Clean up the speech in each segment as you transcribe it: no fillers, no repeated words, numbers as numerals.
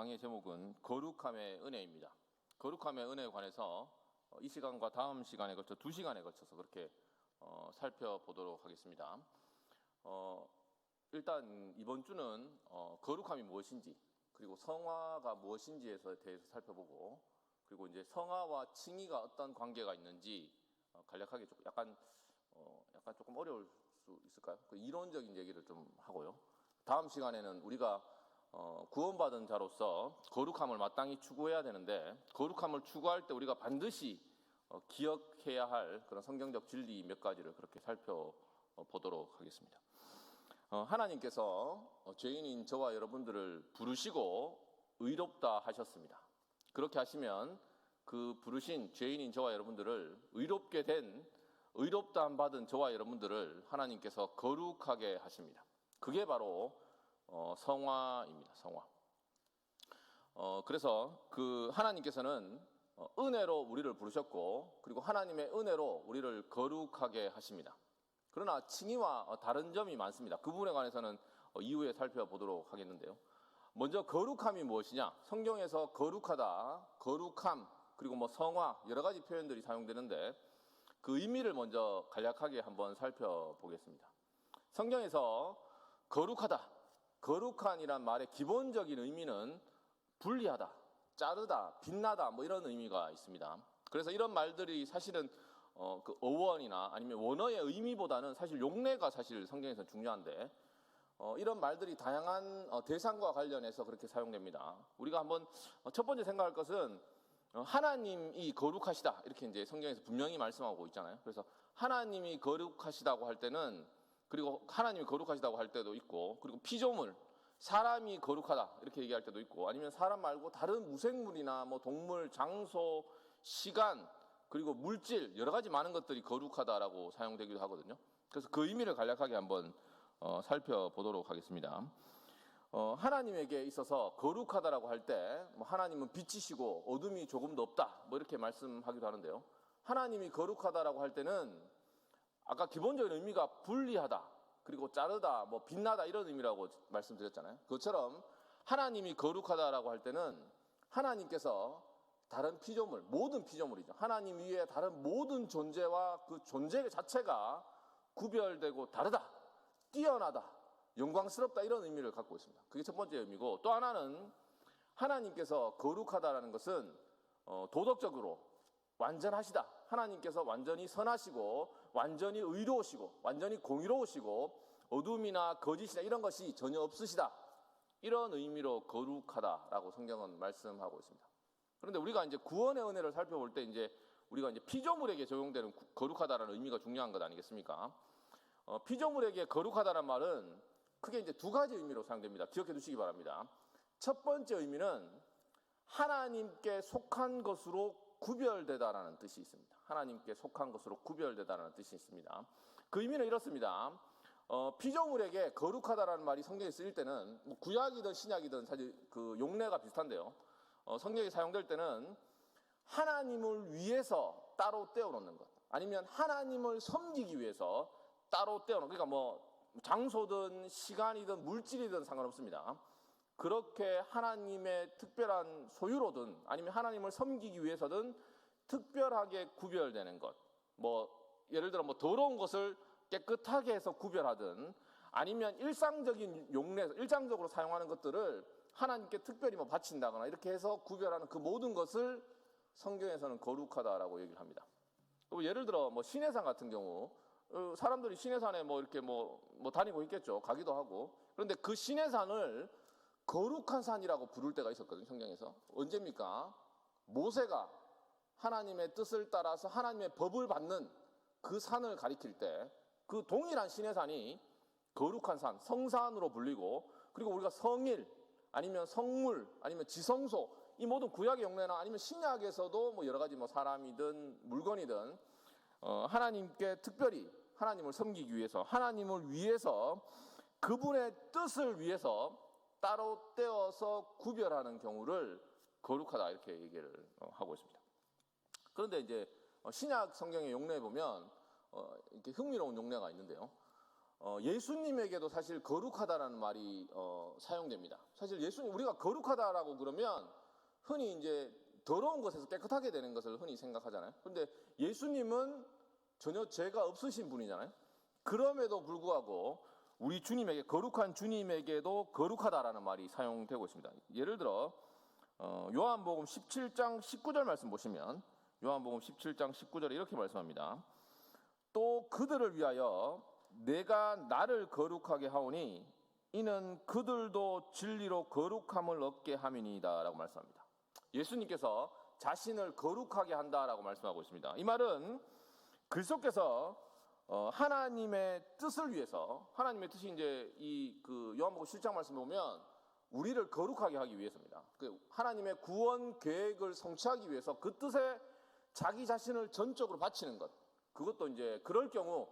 강의 제목은 거룩함의 은혜입니다. 거룩함의 은혜에 관해서 이 시간과 다음 시간에 걸쳐 2시간에 걸쳐서 그렇게 살펴보도록 하겠습니다. 일단 이번 주는 거룩함이 무엇인지, 그리고 성화가 무엇인지에 대해서 살펴보고, 그리고 이제 성화와 칭의가 어떤 관계가 있는지 간략하게 약간 조금 어려울 수 있을까요? 그 이론적인 얘기를 좀 하고요. 다음 시간에는 우리가 구원받은 자로서 거룩함을 마땅히 추구해야 되는데, 거룩함을 추구할 때 우리가 반드시 기억해야 할 그런 성경적 진리 몇 가지를 그렇게 살펴보도록 하겠습니다. 하나님께서 죄인인 저와 여러분들을 부르시고 의롭다 하셨습니다. 그렇게 하시면 그 부르신 죄인인 저와 여러분들을 의롭다함 받은 저와 여러분들을 하나님께서 거룩하게 하십니다. 그게 바로 성화입니다. 성화. 그래서 그 하나님께서는 은혜로 우리를 부르셨고, 그리고 하나님의 은혜로 우리를 거룩하게 하십니다. 그러나 칭의와 다른 점이 많습니다. 그 부분에 관해서는 이후에 살펴보도록 하겠는데요. 먼저 거룩함이 무엇이냐? 성경에서 거룩하다, 거룩함, 그리고 성화, 여러 가지 표현들이 사용되는데 그 의미를 먼저 간략하게 한번 살펴보겠습니다. 성경에서 거룩하다, 거룩한이란 말의 기본적인 의미는 분리하다, 자르다, 빛나다 이런 의미가 있습니다. 그래서 이런 말들이 사실은 그 어원이나 아니면 원어의 의미보다는 사실 용례가 사실 성경에서 중요한데, 이런 말들이 다양한 대상과 관련해서 그렇게 사용됩니다. 우리가 한번 첫 번째 생각할 것은 하나님이 거룩하시다, 이렇게 이제 성경에서 분명히 말씀하고 있잖아요. 그래서 하나님이 거룩하시다고 할 때는, 그리고 하나님이 거룩하시다고 할 때도 있고, 그리고 피조물, 사람이 거룩하다 이렇게 얘기할 때도 있고, 아니면 사람 말고 다른 무생물이나 동물, 장소, 시간, 그리고 물질, 여러 가지 많은 것들이 거룩하다라고 사용되기도 하거든요. 그래서 그 의미를 간략하게 한번 살펴보도록 하겠습니다. 하나님에게 있어서 거룩하다라고 할 때 하나님은 빛이시고 어둠이 조금도 없다 이렇게 말씀하기도 하는데요. 하나님이 거룩하다라고 할 때는 아까 기본적인 의미가 분리하다, 그리고 자르다, 빛나다 이런 의미라고 말씀드렸잖아요. 그것처럼 하나님이 거룩하다라고 할 때는 하나님께서 다른 피조물, 모든 피조물이죠. 하나님 위에 다른 모든 존재와 그 존재 자체가 구별되고 다르다, 뛰어나다, 영광스럽다 이런 의미를 갖고 있습니다. 그게 첫 번째 의미고, 또 하나는 하나님께서 거룩하다라는 것은 도덕적으로 완전하시다, 하나님께서 완전히 선하시고 완전히 의로우시고 완전히 공의로우시고 어둠이나 거짓이나 이런 것이 전혀 없으시다, 이런 의미로 거룩하다라고 성경은 말씀하고 있습니다. 그런데 우리가 이제 구원의 은혜를 살펴볼 때 이제 우리가 이제 피조물에게 적용되는 거룩하다라는 의미가 중요한 것 아니겠습니까? 피조물에게 거룩하다는 말은 크게 이제 두 가지 의미로 사용됩니다. 기억해 두시기 바랍니다. 첫 번째 의미는 하나님께 속한 것으로 구별되다라는 뜻이 있습니다. 하나님께 속한 것으로 구별되다라는 뜻이 있습니다. 그 의미는 이렇습니다. 피조물에게 거룩하다라는 말이 성경에 쓰일 때는 구약이든 신약이든 사실 그 용례가 비슷한데요. 성경에 사용될 때는 하나님을 위해서 따로 떼어놓는 것, 아니면 하나님을 섬기기 위해서 따로 떼어놓는, 그러니까 장소든 시간이든 물질이든 상관없습니다. 그렇게 하나님의 특별한 소유로든 아니면 하나님을 섬기기 위해서든 특별하게 구별되는 것, 예를 들어 더러운 것을 깨끗하게 해서 구별하든, 아니면 일상적인 용례, 일상적으로 사용하는 것들을 하나님께 특별히 바친다거나 이렇게 해서 구별하는 그 모든 것을 성경에서는 거룩하다라고 얘기를 합니다. 예를 들어 시내산 같은 경우, 사람들이 시내산에 이렇게 다니고 있겠죠. 가기도 하고. 그런데 그 시내산을 거룩한 산이라고 부를 때가 있었거든요, 성경에서. 언제입니까? 모세가 하나님의 뜻을 따라서 하나님의 법을 받는 그 산을 가리킬 때 그 동일한 시내산이 거룩한 산, 성산으로 불리고, 그리고 우리가 성일, 아니면 성물, 아니면 지성소, 이 모든 구약의 용례나 아니면 신약에서도 여러 가지 사람이든 물건이든 하나님께 특별히 하나님을 섬기기 위해서, 하나님을 위해서, 그분의 뜻을 위해서 따로 떼어서 구별하는 경우를 거룩하다 이렇게 얘기를 하고 있습니다. 그런데 이제 신약 성경의 용례에 보면 이렇게 흥미로운 용례가 있는데요. 예수님에게도 사실 거룩하다라는 말이 사용됩니다. 사실 예수님, 우리가 거룩하다라고 그러면 흔히 이제 더러운 것에서 깨끗하게 되는 것을 흔히 생각하잖아요. 그런데 예수님은 전혀 죄가 없으신 분이잖아요. 그럼에도 불구하고 우리 주님에게, 거룩한 주님에게도 거룩하다라는 말이 사용되고 있습니다. 예를 들어 요한복음 17장 19절 말씀 보시면, 요한복음 17장 19절에 이렇게 말씀합니다. 또 그들을 위하여 내가 나를 거룩하게 하오니 이는 그들도 진리로 거룩함을 얻게 함이니이다 라고 말씀합니다. 예수님께서 자신을 거룩하게 한다라고 말씀하고 있습니다. 이 말은 그리스도께서 하나님의 뜻을 위해서, 하나님의 뜻이 이제 그 요한복음 17장 말씀 보면 우리를 거룩하게 하기 위해서입니다. 하나님의 구원 계획을 성취하기 위해서 그 뜻에 자기 자신을 전적으로 바치는 것, 그것도 이제 그럴 경우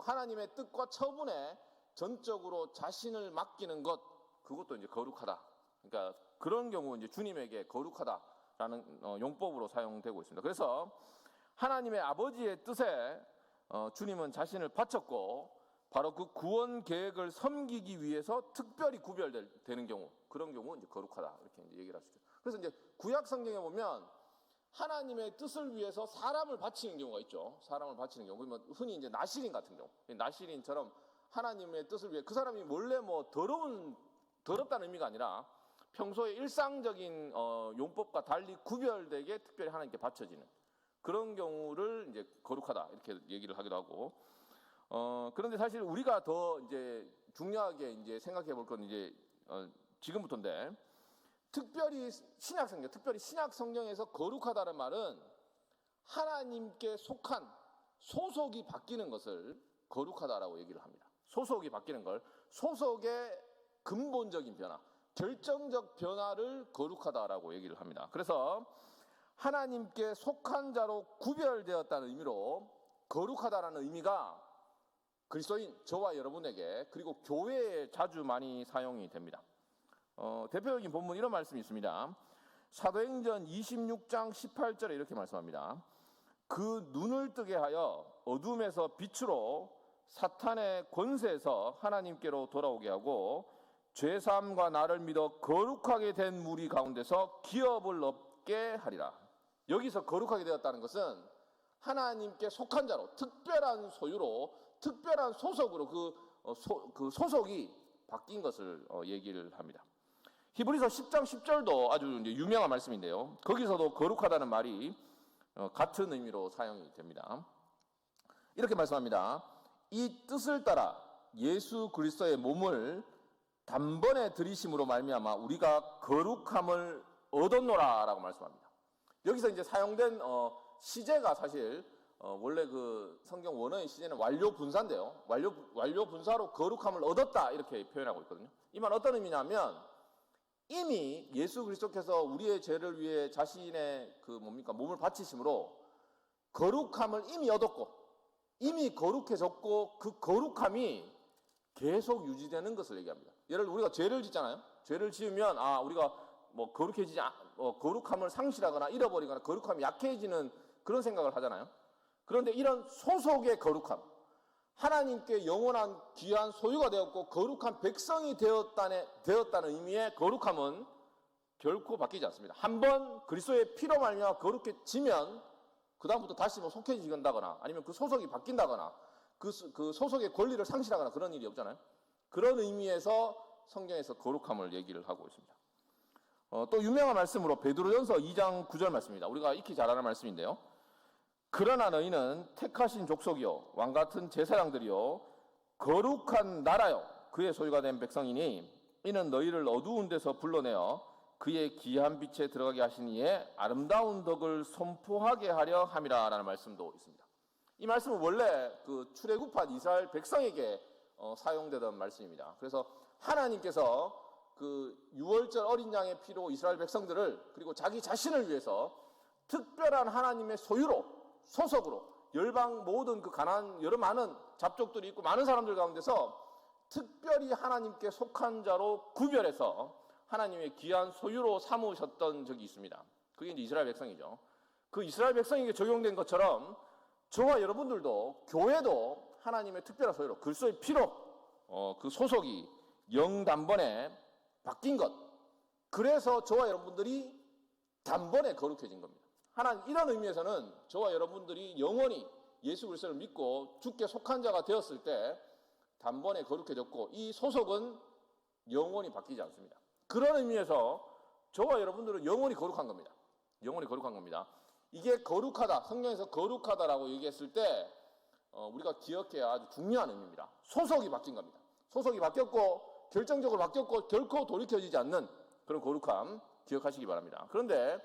하나님의 뜻과 처분에 전적으로 자신을 맡기는 것, 그것도 이제 거룩하다. 그러니까 그런 경우 이제 주님에게 거룩하다라는 용법으로 사용되고 있습니다. 그래서 하나님의 아버지의 뜻에 주님은 자신을 바쳤고, 바로 그 구원 계획을 섬기기 위해서 특별히 구별되는 경우, 그런 경우 이제 거룩하다 이렇게 이제 얘기를 하시죠. 그래서 이제 구약 성경에 보면 하나님의 뜻을 위해서 사람을 바치는 경우가 있죠. 사람을 바치는 경우, 그러면 흔히 이제 나실인 같은 경우, 나실인처럼 하나님의 뜻을 위해 그 사람이 원래 뭐 더럽다는 의미가 아니라 평소에 일상적인 용법과 달리 구별되게 특별히 하나님께 바쳐지는 그런 경우를 이제 거룩하다 이렇게 얘기를 하기도 하고, 그런데 사실 우리가 더 이제 중요하게 이제 생각해 볼 건 이제 지금부터인데, 특별히 신약 성경에서 거룩하다는 말은 하나님께 속한 소속이 바뀌는 것을 거룩하다라고 얘기를 합니다. 소속이 바뀌는 걸, 소속의 근본적인 변화, 결정적 변화를 거룩하다라고 얘기를 합니다. 그래서 하나님께 속한 자로 구별되었다는 의미로 거룩하다라는 의미가 그리스도인 저와 여러분에게, 그리고 교회에 자주 많이 사용이 됩니다. 대표적인 본문 이런 말씀이 있습니다. 사도행전 26장 18절에 이렇게 말씀합니다. 그 눈을 뜨게 하여 어둠에서 빛으로 사탄의 권세에서 하나님께로 돌아오게 하고 죄사함과 나를 믿어 거룩하게 된 무리 가운데서 기업을 얻게 하리라. 여기서 거룩하게 되었다는 것은 하나님께 속한 자로, 특별한 소유로, 특별한 소속으로 그 소속이 바뀐 것을 얘기를 합니다. 히브리서 10장 10절도 아주 이제 유명한 말씀인데요. 거기서도 거룩하다는 말이 같은 의미로 사용이 됩니다. 이렇게 말씀합니다. 이 뜻을 따라 예수 그리스도의 몸을 단번에 들이심으로 말미암아 우리가 거룩함을 얻었노라라고 말씀합니다. 여기서 이제 사용된 시제가 사실 원래 그 성경 원어의 시제는 완료 분사인데요. 완료 분사로 거룩함을 얻었다 이렇게 표현하고 있거든요. 이 말 어떤 의미냐면, 이미 예수 그리스도께서 우리의 죄를 위해 자신의 몸을 바치심으로 거룩함을 이미 얻었고, 이미 거룩해졌고, 그 거룩함이 계속 유지되는 것을 얘기합니다. 예를 들어 우리가 죄를 짓잖아요. 죄를 지으면 우리가 뭐 거룩함을 상실하거나 잃어버리거나 거룩함이 약해지는 그런 생각을 하잖아요. 그런데 이런 소속의 거룩함, 하나님께 영원한 귀한 소유가 되었고 거룩한 백성이 되었다는 의미의 거룩함은 결코 바뀌지 않습니다. 한번 그리스도의 피로 말미암아 거룩해지면 그 다음부터 다시 뭐 속해지건다거나 아니면 그 소속이 바뀐다거나 그 소속의 권리를 상실하거나 그런 일이 없잖아요. 그런 의미에서 성경에서 거룩함을 얘기를 하고 있습니다. 또 유명한 말씀으로 베드로전서 2장 9절 말씀입니다. 우리가 익히 잘 아는 말씀인데요. 그러나 너희는 택하신 족속이요 왕같은 제사장들이요 거룩한 나라요 그의 소유가 된 백성이니 이는 너희를 어두운 데서 불러내어 그의 귀한 빛에 들어가게 하신 이의 아름다운 덕을 선포하게 하려 함이라 라는 말씀도 있습니다. 이 말씀은 원래 그 출애굽한 이스라엘 백성에게 사용되던 말씀입니다. 그래서 하나님께서 그 유월절 어린 양의 피로 이스라엘 백성들을, 그리고 자기 자신을 위해서 특별한 하나님의 소유로, 소속으로 열방 모든 그 가난한 여러 많은 잡족들이 있고 많은 사람들 가운데서 특별히 하나님께 속한 자로 구별해서 하나님의 귀한 소유로 삼으셨던 적이 있습니다. 그게 이제 이스라엘 백성이죠. 그 이스라엘 백성에게 적용된 것처럼 저와 여러분들도, 교회도 하나님의 특별한 소유로 그리스도의 피로 그 소속이 영단번에 바뀐 것. 그래서 저와 여러분들이 단번에 거룩해진 겁니다. 하나님 이런 의미에서는 저와 여러분들이 영원히 예수 그리스도를 믿고 주께 속한 자가 되었을 때 단번에 거룩해졌고 이 소속은 영원히 바뀌지 않습니다. 그런 의미에서 저와 여러분들은 영원히 거룩한 겁니다. 영원히 거룩한 겁니다. 이게 거룩하다, 성경에서 거룩하다라고 얘기했을 때 우리가 기억해야 아주 중요한 의미입니다. 소속이 바뀐 겁니다. 소속이 바뀌었고 결정적으로 바뀌었고 결코 돌이켜지지 않는 그런 거룩함 기억하시기 바랍니다. 그런데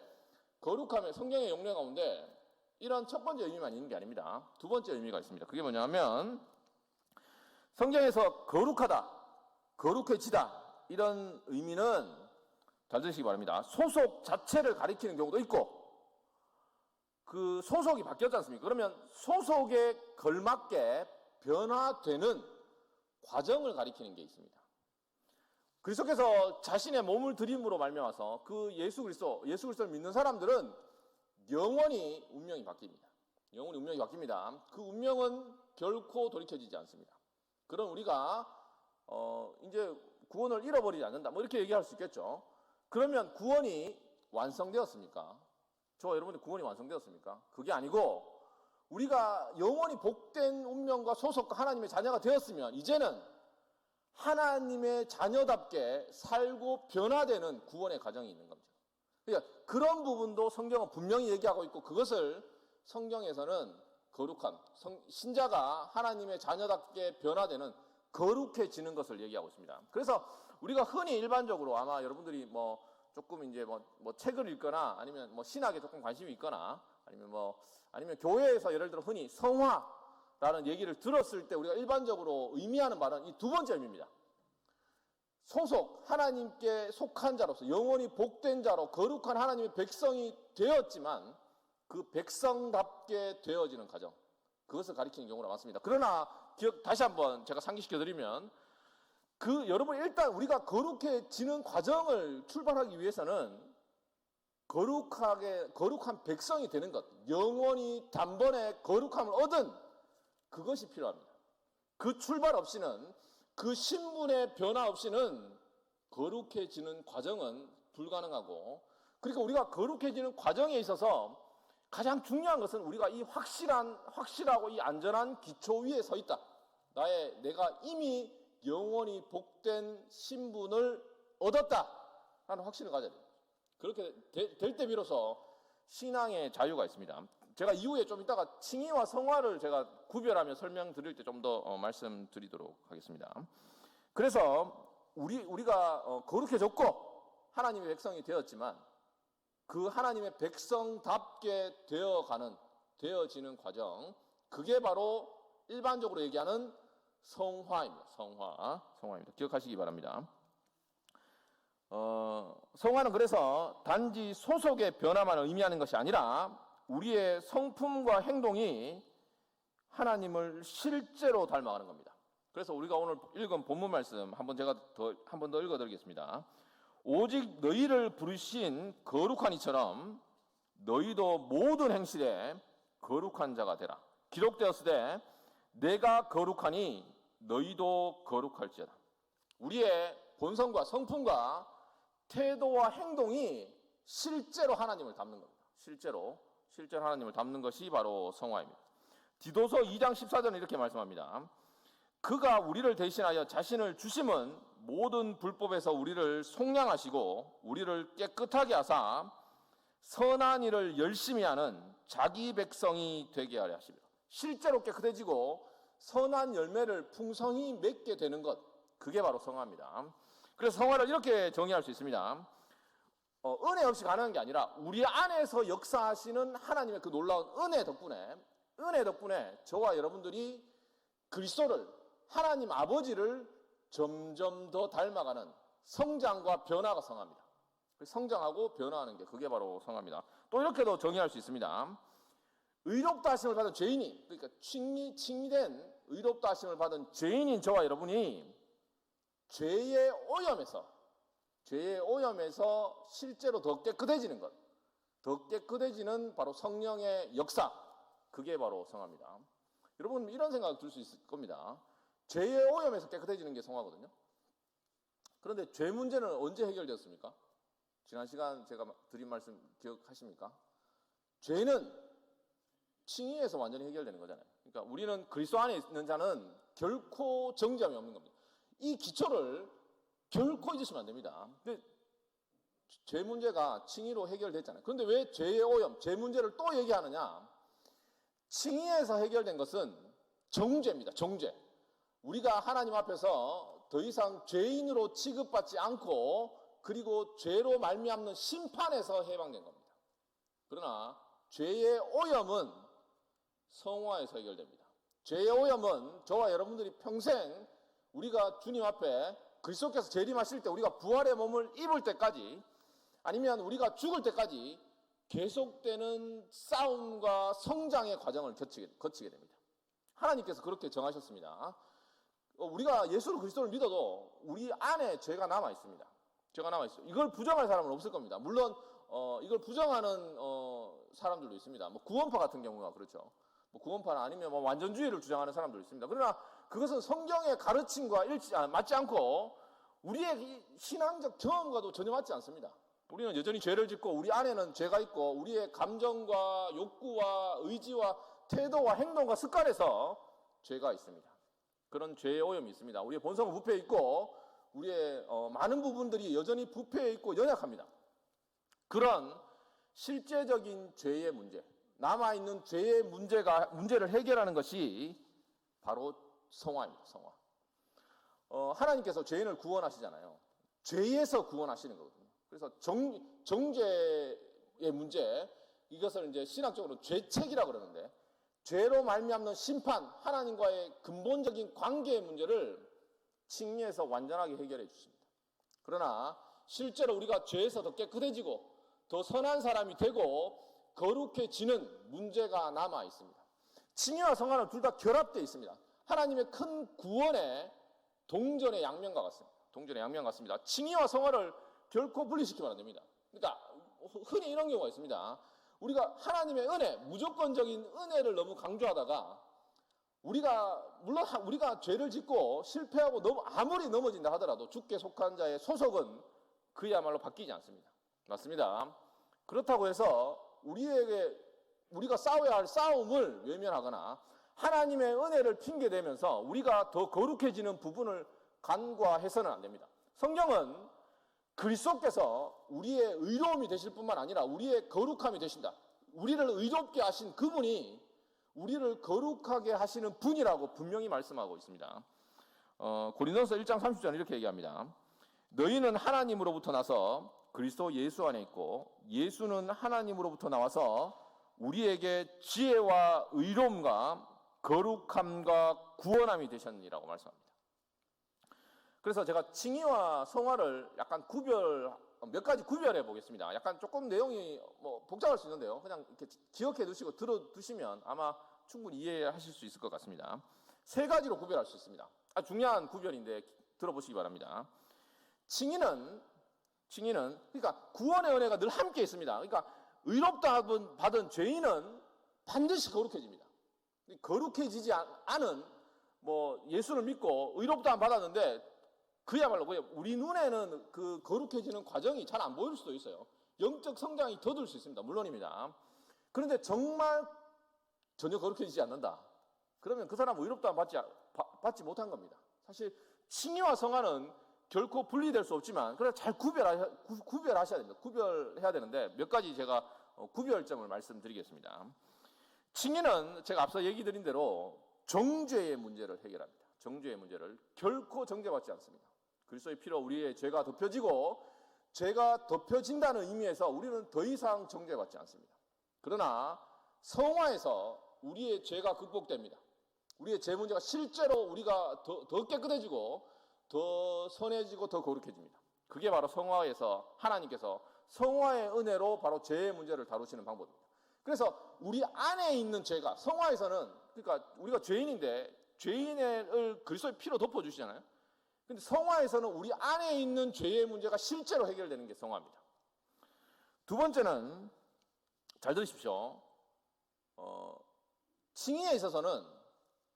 거룩함의 성경의 용례 가운데 이런 첫 번째 의미만 있는 게 아닙니다. 두 번째 의미가 있습니다. 그게 뭐냐면 성경에서 거룩하다, 거룩해지다 이런 의미는 잘 들으시기 바랍니다. 소속 자체를 가리키는 경우도 있고 그 소속이 바뀌었지 않습니까? 그러면 소속에 걸맞게 변화되는 과정을 가리키는 게 있습니다. 그리스도께서 자신의 몸을 드림으로 말미암아서 그 예수 그리스도를 믿는 사람들은 영원히 운명이 바뀝니다. 영원히 운명이 바뀝니다. 그 운명은 결코 돌이켜지지 않습니다. 그럼 우리가 이제 구원을 잃어버리지 않는다. 뭐 이렇게 얘기할 수 있겠죠. 그러면 구원이 완성되었습니까? 저와 여러분들 구원이 완성되었습니까? 그게 아니고 우리가 영원히 복된 운명과 소속과 하나님의 자녀가 되었으면 이제는 하나님의 자녀답게 살고 변화되는 구원의 과정이 있는 겁니다. 그러니까 그런 부분도 성경은 분명히 얘기하고 있고 그것을 성경에서는 거룩함, 신자가 하나님의 자녀답게 변화되는 거룩해지는 것을 얘기하고 있습니다. 그래서 우리가 흔히 일반적으로 아마 여러분들이 조금 이제 책을 읽거나 아니면 신학에 조금 관심이 있거나 아니면 교회에서 예를 들어 흔히 성화라는 얘기를 들었을 때 우리가 일반적으로 의미하는 말은 이 두 번째 의미입니다. 소속, 하나님께 속한 자로서 영원히 복된 자로 거룩한 하나님의 백성이 되었지만 그 백성답게 되어지는 과정, 그것을 가리키는 경우가 많습니다. 그러나 다시 한번 제가 상기시켜드리면 여러분 일단 우리가 거룩해지는 과정을 출발하기 위해서는 거룩한 백성이 되는 것, 영원히 단번에 거룩함을 얻은 그것이 필요합니다. 그 출발 없이는 그 신분의 변화 없이는 거룩해지는 과정은 불가능하고 그러니까 우리가 거룩해지는 과정에 있어서 가장 중요한 것은 우리가 이 확실하고 이 안전한 기초 위에 서 있다. 내가 이미 영원히 복된 신분을 얻었다 하는 확신을 가져야 됩니다. 그렇게 될 때 비로소 신앙의 자유가 있습니다. 제가 이후에 좀 이따가 칭의와 성화를 제가 구별하며 설명드릴 때 좀 더 말씀드리도록 하겠습니다. 그래서 우리가 거룩해졌고 하나님의 백성이 되었지만 그 하나님의 백성답게 되어지는 과정, 그게 바로 일반적으로 얘기하는 성화입니다. 성화입니다. 기억하시기 바랍니다. 성화는 그래서 단지 소속의 변화만 의미하는 것이 아니라 우리의 성품과 행동이 하나님을 실제로 닮아가는 겁니다. 그래서 우리가 오늘 읽은 본문 말씀 한 번 더 읽어드리겠습니다. 오직 너희를 부르신 거룩한 이처럼 너희도 모든 행실에 거룩한 자가 되라. 기록되었을 때 내가 거룩하니 너희도 거룩할지어다. 우리의 본성과 성품과 태도와 행동이 실제로 하나님을 닮는 겁니다. 실제로 하나님을 닮는 것이 바로 성화입니다. 디도서 2장 14절은 이렇게 말씀합니다. 그가 우리를 대신하여 자신을 주심은 모든 불법에서 우리를 속량하시고 우리를 깨끗하게 하사 선한 일을 열심히 하는 자기 백성이 되게 하려 하십니다. 실제로 깨끗해지고 선한 열매를 풍성히 맺게 되는 것, 그게 바로 성화입니다. 그래서 성화를 이렇게 정의할 수 있습니다. 은혜 없이 가능한 게 아니라 우리 안에서 역사하시는 하나님의 그 놀라운 은혜 덕분에 저와 여러분들이 그리스도를, 하나님 아버지를 점점 더 닮아가는 성장과 변화가 성화입니다. 성장하고 변화하는 게 그게 바로 성화입니다. 또 이렇게도 정의할 수 있습니다. 의롭다 하심을 받은 죄인이, 그러니까 칭의된 의롭다 하심을 받은 죄인인 저와 여러분이 죄의 오염에서 실제로 더 깨끗해지는 것, 더 깨끗해지는 바로 성령의 역사, 그게 바로 성화입니다. 여러분 이런 생각 들 수 있을 겁니다. 죄의 오염에서 깨끗해지는 게 성화거든요. 그런데 죄 문제는 언제 해결되었습니까? 지난 시간 제가 드린 말씀 기억하십니까? 죄는 칭의에서 완전히 해결되는 거잖아요. 그러니까 우리는 그리스도 안에 있는 자는 결코 정죄함이 없는 겁니다. 이 기초를 결코 잊으시면 안 됩니다. 근데 죄 문제가 칭의로 해결됐잖아요. 그런데 왜 죄의 오염, 죄 문제를 또 얘기하느냐? 칭의에서 해결된 것은 정죄입니다. 정죄. 우리가 하나님 앞에서 더 이상 죄인으로 취급받지 않고 그리고 죄로 말미암는 심판에서 해방된 겁니다. 그러나 죄의 오염은 성화에서 해결됩니다. 죄의 오염은 저와 여러분들이 평생 우리가 주님 앞에 그리스도께서 재림하실 때 우리가 부활의 몸을 입을 때까지 아니면 우리가 죽을 때까지 계속되는 싸움과 성장의 과정을 거치게 됩니다. 하나님께서 그렇게 정하셨습니다. 우리가 예수 그리스도를 믿어도 우리 안에 죄가 남아 있습니다. 죄가 남아 있어요. 이걸 부정할 사람은 없을 겁니다. 물론 이걸 부정하는 사람들도 있습니다. 뭐 구원파 같은 경우가 그렇죠. 뭐 구원파나 아니면 뭐 완전주의를 주장하는 사람도 있습니다. 그러나 그것은 성경의 가르침과 맞지 않고 우리의 신앙적 경험과도 전혀 맞지 않습니다. 우리는 여전히 죄를 짓고 우리 안에는 죄가 있고 우리의 감정과 욕구와 의지와 태도와 행동과 습관에서 죄가 있습니다. 그런 죄의 오염이 있습니다. 우리의 본성은 부패해 있고 우리의 많은 부분들이 여전히 부패해 있고 연약합니다. 그런 실제적인 죄의 문제, 남아있는 죄의 문제를 해결하는 것이 바로 성화입니다. 성화. 하나님께서 죄인을 구원하시잖아요. 죄에서 구원하시는 거거든요. 그래서 정죄의 문제, 이것을 이제 신학적으로 죄책이라고 그러는데 죄로 말미암는 심판, 하나님과의 근본적인 관계의 문제를 칭의에서 완전하게 해결해 주십니다. 그러나 실제로 우리가 죄에서 더 깨끗해지고 더 선한 사람이 되고 거룩해지는 문제가 남아 있습니다. 칭의와 성화는 둘 다 결합되어 있습니다. 하나님의 큰 구원의 동전의 양면과 같습니다. 동전의 양면 같습니다. 칭의와 성화를 결코 분리시키면 안 됩니다. 그러니까 흔히 이런 경우가 있습니다. 우리가 하나님의 은혜, 무조건적인 은혜를 너무 강조하다가 물론 우리가 죄를 짓고 실패하고 아무리 넘어진다 하더라도 주께 속한 자의 소속은 그야말로 바뀌지 않습니다. 맞습니다. 그렇다고 해서 우리가 싸워야 할 싸움을 외면하거나 하나님의 은혜를 핑계대면서 우리가 더 거룩해지는 부분을 간과해서는 안 됩니다. 성경은 그리스도께서 우리의 의로움이 되실 뿐만 아니라 우리의 거룩함이 되신다. 우리를 의롭게 하신 그분이 우리를 거룩하게 하시는 분이라고 분명히 말씀하고 있습니다. 고린도서 1장 30절은 이렇게 얘기합니다. 너희는 하나님으로부터 나서 그리스도 예수 안에 있고 예수는 하나님으로부터 나와서 우리에게 지혜와 의로움과 거룩함과 구원함이 되셨니라고 말씀합니다. 그래서 제가 칭의와 성화를 약간 몇 가지 구별해 보겠습니다. 약간 조금 내용이 복잡할 수 있는데요. 그냥 이렇게 기억해 두시고 들어두시면 아마 충분히 이해하실 수 있을 것 같습니다. 세 가지로 구별할 수 있습니다. 아주 중요한 구별인데 들어보시기 바랍니다. 칭의는 그러니까 구원의 은혜가 늘 함께 있습니다. 그러니까 의롭다 받은 죄인은 반드시 거룩해집니다. 거룩해지지 않은 예수를 믿고 의롭다 받았는데 그야말로 우리 눈에는 그 거룩해지는 과정이 잘 안 보일 수도 있어요. 영적 성장이 더딜 수 있습니다. 물론입니다. 그런데 정말 전혀 거룩해지지 않는다. 그러면 그 사람은 의롭다 받지 못한 겁니다. 사실 칭의와 성화는 결코 분리될 수 없지만 그래서 잘 구별하셔야 됩니다. 구별해야 되는데 몇 가지 제가 구별점을 말씀드리겠습니다. 칭의는 제가 앞서 얘기 드린 대로 정죄의 문제를 해결합니다. 정죄의 문제를 결코 정죄받지 않습니다. 그리스도의 피로 우리의 죄가 덮여지고 죄가 덮여진다는 의미에서 우리는 더 이상 정죄받지 않습니다. 그러나 성화에서 우리의 죄가 극복됩니다. 우리의 죄 문제가 실제로 우리가 더 깨끗해지고 더 선해지고 더 거룩해집니다. 그게 바로 성화에서 하나님께서 성화의 은혜로 바로 죄의 문제를 다루시는 방법입니다. 그래서 우리 안에 있는 죄가 성화에서는 그러니까 우리가 죄인인데 죄인을 그리스도의 피로 덮어주시잖아요. 근데 성화에서는 우리 안에 있는 죄의 문제가 실제로 해결되는 게 성화입니다. 두 번째는 잘 들으십시오. 칭의에 있어서는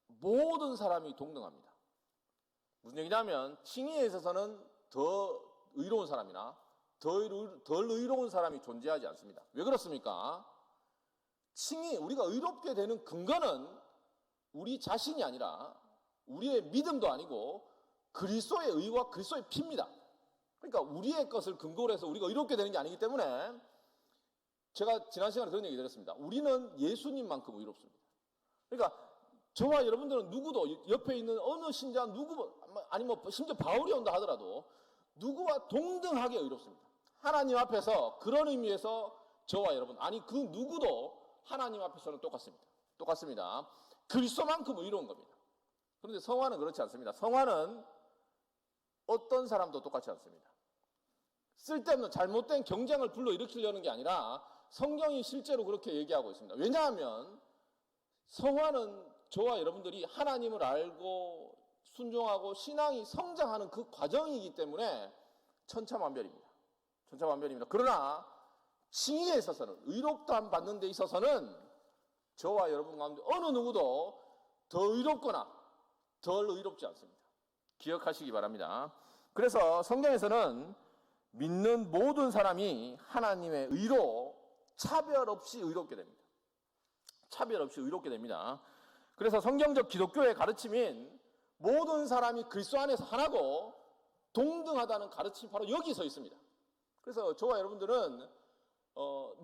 모든 사람이 동등합니다. 무슨 얘기냐면 칭의에 있어서는 더 의로운 사람이나 덜 의로운 사람이 존재하지 않습니다. 왜 그렇습니까? 우리가 의롭게 되는 근거는 우리 자신이 아니라 우리의 믿음도 아니고 그리스도의 의와 그리스도의 피입니다. 그러니까 우리의 것을 근거로 해서 우리가 의롭게 되는 게 아니기 때문에 제가 지난 시간에 그런 얘기 드렸습니다. 우리는 예수님만큼 의롭습니다. 그러니까 저와 여러분들은 누구도 옆에 있는 어느 신자 아니면 심지어 바울이 온다 하더라도 누구와 동등하게 의롭습니다. 하나님 앞에서 그런 의미에서 저와 여러분 그 누구도 하나님 앞에서는 똑같습니다. 그리스도만큼 의로운 겁니다. 그런데 성화는 그렇지 않습니다. 성화는 어떤 사람도 똑같지 않습니다. 쓸데없는 잘못된 경쟁을 불러일으키려는 게 아니라 성경이 실제로 그렇게 얘기하고 있습니다. 왜냐하면 성화는 저와 여러분들이 하나님을 알고 순종하고 신앙이 성장하는 그 과정이기 때문에 천차만별입니다. 그러나 칭의에 있어서는 의롭다함 받는 데 있어서는 저와 여러분 가운데 어느 누구도 더 의롭거나 덜 의롭지 않습니다. 기억하시기 바랍니다. 그래서 성경에서는 믿는 모든 사람이 하나님의 의로 차별 없이 의롭게 됩니다. 그래서 성경적 기독교의 가르침인 모든 사람이 그리스도 안에서 하나고 동등하다는 가르침이 바로 여기 서 있습니다. 그래서 저와 여러분들은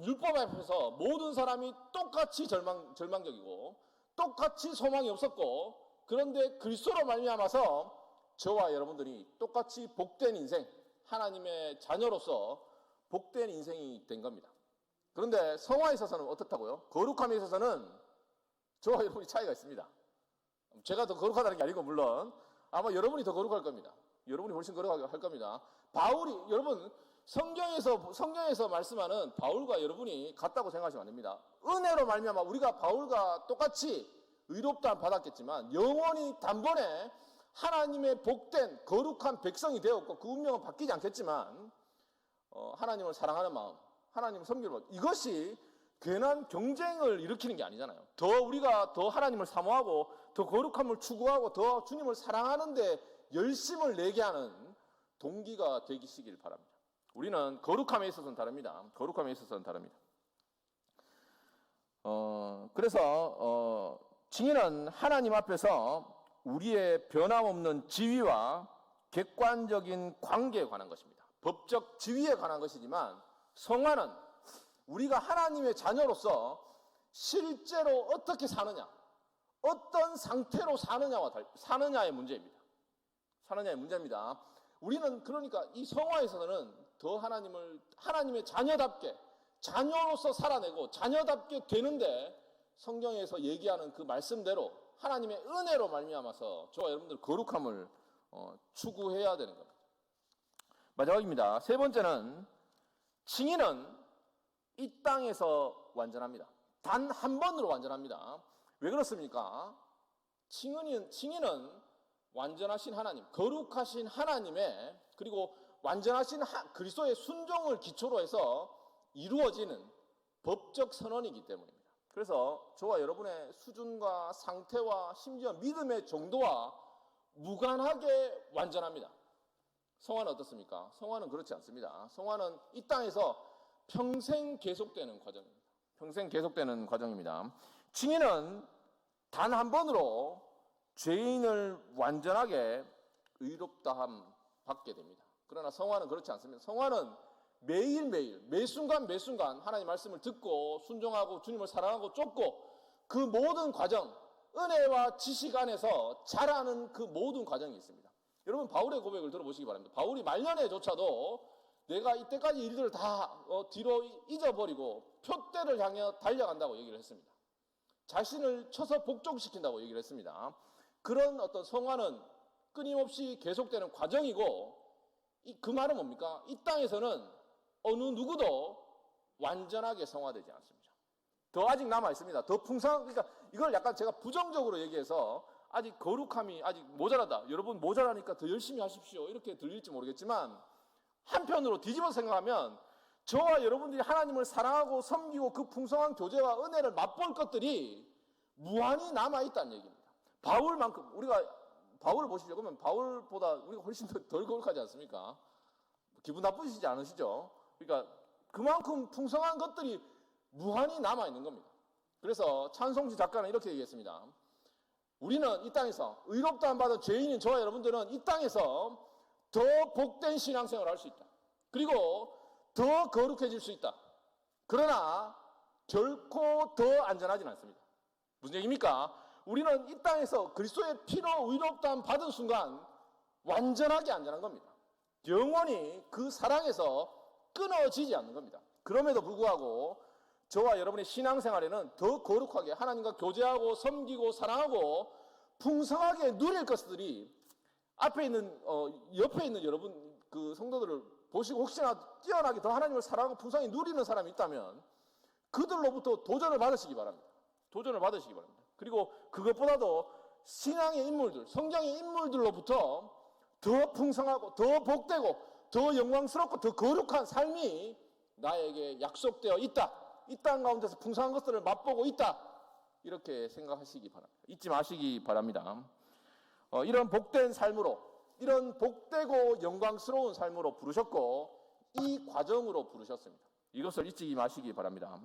율법 앞에서 모든 사람이 똑같이 절망적이고 똑같이 소망이 없었고, 그런데 그리스도로 말미암아서 저와 여러분들이 똑같이 복된 인생, 하나님의 자녀로서 복된 인생이 된 겁니다. 그런데 성화에 있어서는 어떻다고요? 거룩함에 있어서는 저와 여러분이 차이가 있습니다. 제가 더 거룩하다는 게 아니고 물론 아마 여러분이 더 거룩할 겁니다. 여러분이 훨씬 거룩하게 할 겁니다. 여러분 성경에서 말씀하는 바울과 여러분이 같다고 생각하시면 안 됩니다. 은혜로 말미암아 우리가 바울과 똑같이 의롭다함 받았겠지만 영원히 단번에 하나님의 복된 거룩한 백성이 되었고 그 운명은 바뀌지 않겠지만 하나님을 사랑하는 마음, 하나님을 섬기는 마음, 이것이 괜한 경쟁을 일으키는 게 아니잖아요. 우리가 더 하나님을 사모하고 더 거룩함을 추구하고 더 주님을 사랑하는데 열심을 내게 하는 동기가 되시길 바랍니다. 우리는 거룩함에 있어서는 다릅니다. 그래서 칭의는 하나님 앞에서 우리의 변함없는 지위와 객관적인 관계에 관한 것입니다. 법적 지위에 관한 것이지만 성화는 우리가 하나님의 자녀로서 실제로 어떻게 사느냐, 어떤 상태로 사느냐의 문제입니다. 우리는 그러니까 이 성화에 있어서는 더 하나님의 자녀로서 살아내고 자녀답게 되는데 성경에서 얘기하는 그 말씀대로 하나님의 은혜로 말미암아서 저와 여러분들 거룩함을 추구해야 되는 겁니다. 마지막입니다. 세 번째는 칭의는 이 땅에서 완전합니다. 단 한 번으로 완전합니다. 왜 그렇습니까? 칭의는 완전하신 하나님, 거룩하신 하나님의 그리고 완전하신 그리스도의 순종을 기초로 해서 이루어지는 법적 선언이기 때문입니다. 그래서 저와 여러분의 수준과 상태와 심지어 믿음의 정도와 무관하게 완전합니다. 성화는 어떻습니까? 성화는 그렇지 않습니다. 성화는 이 땅에서 평생 계속되는 과정입니다. 칭의는 단 한 번으로 죄인을 완전하게 의롭다함 받게 됩니다. 그러나 성화는 그렇지 않습니다. 성화는 매일매일 매순간 하나님의 말씀을 듣고 순종하고 주님을 사랑하고 쫓고 그 모든 과정, 은혜와 지식 안에서 자라는 그 모든 과정이 있습니다. 여러분 바울의 고백을 들어보시기 바랍니다. 바울이 말년에조차도 내가 이때까지 일들을 다 뒤로 잊어버리고 표대를 향해 달려간다고 얘기를 했습니다. 자신을 쳐서 복종시킨다고 얘기를 했습니다. 그런 어떤 성화는 끊임없이 계속되는 과정이고 그 말은 뭡니까? 이 땅에서는 어느 누구도 완전하게 성화되지 않습니다. 더 아직 남아 있습니다. 더 그러니까 이걸 약간 제가 부정적으로 얘기해서 아직 거룩함이 아직 모자라다. 여러분 모자라니까 더 열심히 하십시오. 이렇게 들릴지 모르겠지만 한편으로 뒤집어 생각하면 저와 여러분들이 하나님을 사랑하고 섬기고 그 풍성한 교제와 은혜를 맛볼 것들이 무한히 남아있다는 얘기입니다. 바울만큼 우리가 바울을 보시죠. 그러면 바울보다 우리가 훨씬 덜 거룩하지 않습니까? 기분 나쁘시지 않으시죠? 그러니까 그만큼 풍성한 것들이 무한히 남아 있는 겁니다. 그래서 찬송시 작가는 이렇게 얘기했습니다. 우리는 이 땅에서 의롭다함 받은 죄인인 저와 여러분들은 이 땅에서 더 복된 신앙생활을 할 수 있다. 그리고 더 거룩해질 수 있다. 그러나 결코 더 안전하지는 않습니다. 무슨 얘기입니까? 우리는 이 땅에서 그리스도의 피로 의롭다함 받은 순간 완전하게 안전한 겁니다. 영원히 그 사랑에서 끊어지지 않는 겁니다. 그럼에도 불구하고 저와 여러분의 신앙생활에는 더 거룩하게 하나님과 교제하고 섬기고 사랑하고 풍성하게 누릴 것들이 앞에 있는 옆에 있는 여러분 그 성도들을 보시고 혹시나 뛰어나게 더 하나님을 사랑하고 풍성하게 누리는 사람이 있다면 그들로부터 도전을 받으시기 바랍니다. 도전을 받으시기 바랍니다. 그리고 그것보다도 신앙의 인물들, 성경의 인물들로부터 더 풍성하고 더 복되고 더 영광스럽고 더 거룩한 삶이 나에게 약속되어 있다. 이 땅 가운데서 풍성한 것들을 맛보고 있다. 이렇게 생각하시기 바랍니다. 잊지 마시기 바랍니다. 이런 복된 삶으로, 이런 복되고 영광스러운 삶으로 부르셨고 이 과정으로 부르셨습니다. 이것을 잊지 마시기 바랍니다.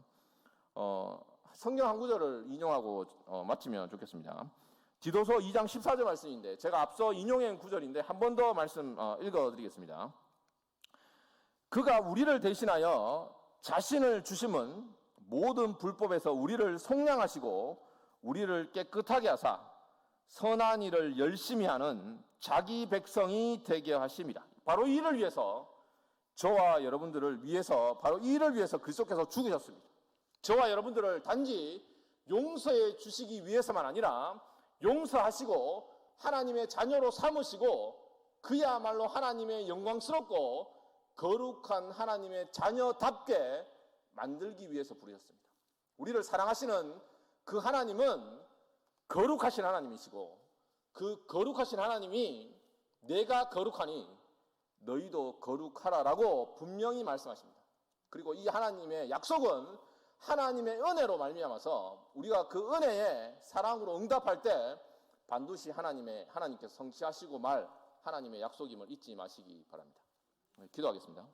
성경 한 구절을 인용하고 마치면 좋겠습니다. 디도서 2장 14절 말씀인데 제가 앞서 인용한 구절인데 한 번 더 말씀 읽어드리겠습니다. 그가 우리를 대신하여 자신을 주심은 모든 불법에서 우리를 속량하시고 우리를 깨끗하게 하사 선한 일을 열심히 하는 자기 백성이 되게 하심이라. 바로 이를 위해서 저와 여러분들을 위해서 바로 이를 위해서 그리스도께서 죽으셨습니다. 저와 여러분들을 단지 용서해 주시기 위해서만 아니라 용서하시고 하나님의 자녀로 삼으시고 그야말로 하나님의 영광스럽고 거룩한 하나님의 자녀답게 만들기 위해서 부르셨습니다. 우리를 사랑하시는 그 하나님은 거룩하신 하나님이시고 그 거룩하신 하나님이 내가 거룩하니 너희도 거룩하라라고 분명히 말씀하십니다. 그리고 이 하나님의 약속은 하나님의 은혜로 말미암아서 우리가 그 은혜에 사랑으로 응답할 때 반드시 하나님께서 성취하시고 말 하나님의 약속임을 잊지 마시기 바랍니다. 기도하겠습니다.